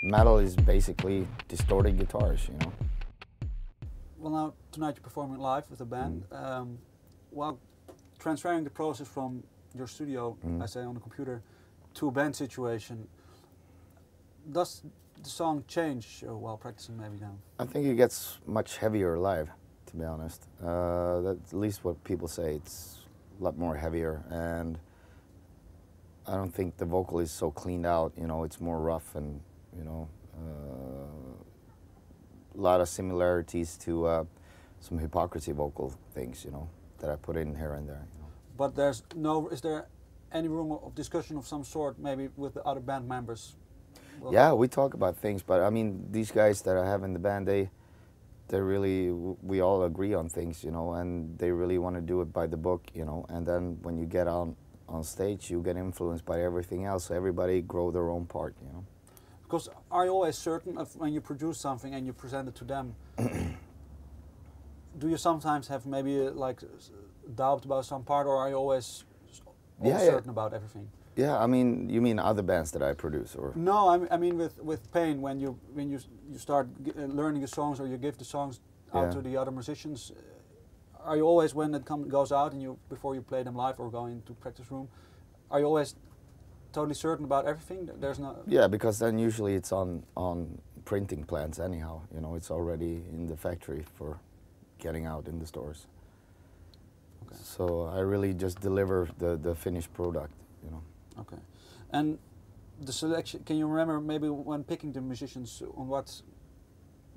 Metal is basically distorted guitars, you know. Well, now tonight you're performing live with a band. Well, transferring the process from your studio, I say on the computer, to a band situation, does the song change while practicing maybe now? I think it gets much heavier live, to be honest. That's at least what people say. It's a lot more heavier, and I don't think the vocal is so cleaned out. You know, it's more rough, and you know, a lot of similarities to some Hypocrisy vocal things. You know, that I put in here and there. You know. But is there any room of discussion of some sort, maybe with the other band members? Well, yeah, we talk about things, but I mean, these guys that I have in the band, they really, we all agree on things, you know, and they really want to do it by the book, you know, and then when you get on stage, you get influenced by everything else, so everybody grow their own part, you know. Because are you always certain of when you produce something and you present it to them, do you sometimes have maybe like doubt about some part, or are you always certain about everything? Yeah, I mean, you mean other bands that I produce, or? No, I mean with Pain, when you start learning the songs, or you give the songs out to the other musicians, are you always, when it goes out and before you play them live or go into practice room, are you always totally certain about everything? There's no. Yeah, because then usually it's on printing plans anyhow. You know, it's already in the factory for getting out in the stores. Okay. So I really just deliver the finished product. You know. Okay, and the selection, can you remember maybe when picking the musicians, on what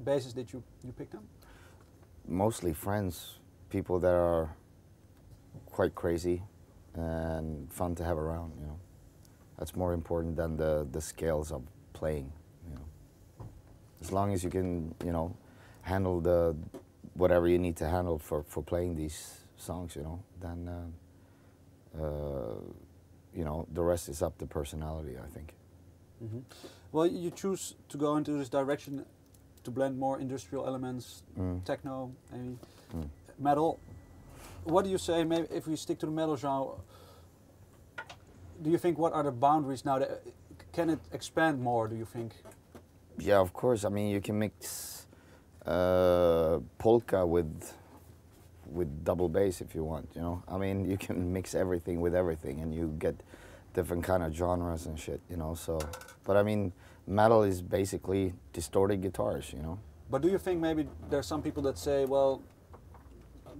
basis did you pick them? Mostly friends, people that are quite crazy and fun to have around, you know. That's more important than the scales of playing, you know. As long as you can, you know, handle whatever you need to handle for playing these songs, you know, then you know, the rest is up to personality, I think. Well, you choose to go into this direction to blend more industrial elements, techno, maybe metal. What do you say, maybe if we stick to the metal genre, do you think, what are the boundaries now? Can it expand more, do you think? Yeah, of course. I mean, you can mix polka with double bass if you want, you know. I mean, you can mix everything with everything and you get different kind of genres and shit, you know, so. But I mean, metal is basically distorted guitars, you know. But do you think maybe there's some people that say, well,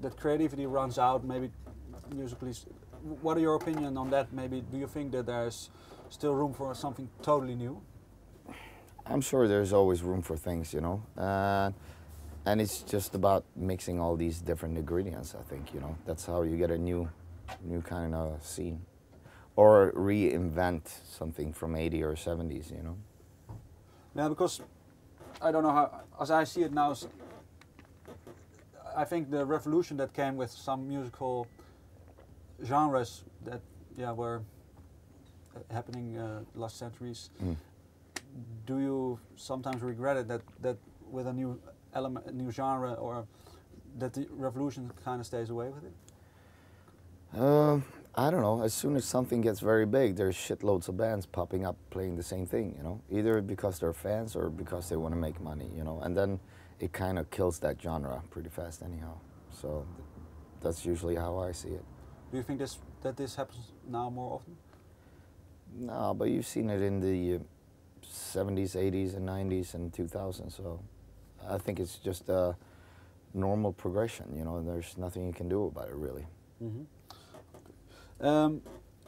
that creativity runs out, maybe musically? What are your opinion on that? Maybe, do you think that there's still room for something totally new? I'm sure there's always room for things, you know. And it's just about mixing all these different ingredients, I think, you know. That's how you get a new kind of scene. Or reinvent something from 80s or 70s, you know. Yeah, because I don't know how, as I see it now, I think the revolution that came with some musical genres that were happening last centuries, do you sometimes regret it that with a new element, a new genre, or that the revolution kind of stays away with it? I don't know. As soon as something gets very big, there's shitloads of bands popping up playing the same thing, you know, either because they're fans or because they want to make money, you know, and then it kind of kills that genre pretty fast anyhow. So that's usually how I see it. Do you think that this happens now more often? No, but you've seen it in the 70s, 80s, and 90s, and 2000s, so I think it's just a normal progression, you know, and there's nothing you can do about it, really. Do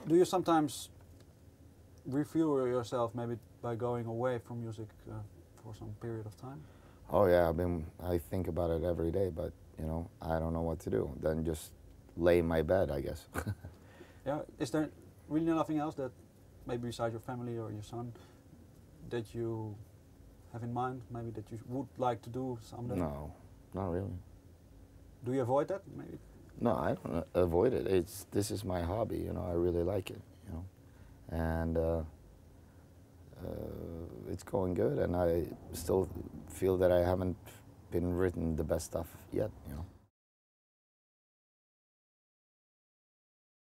you sometimes refuel yourself maybe by going away from music for some period of time? Oh yeah, I think about it every day, but you know, I don't know what to do. Then just lay in my bed, I guess. Yeah, is there really nothing else that, maybe besides your family or your son, that you have in mind, maybe that you would like to do someday? No, not really. Do you avoid that, maybe? No, I don't avoid it. This is my hobby, you know. I really like it, you know, and it's going good. And I still feel that I haven't been written the best stuff yet, you know.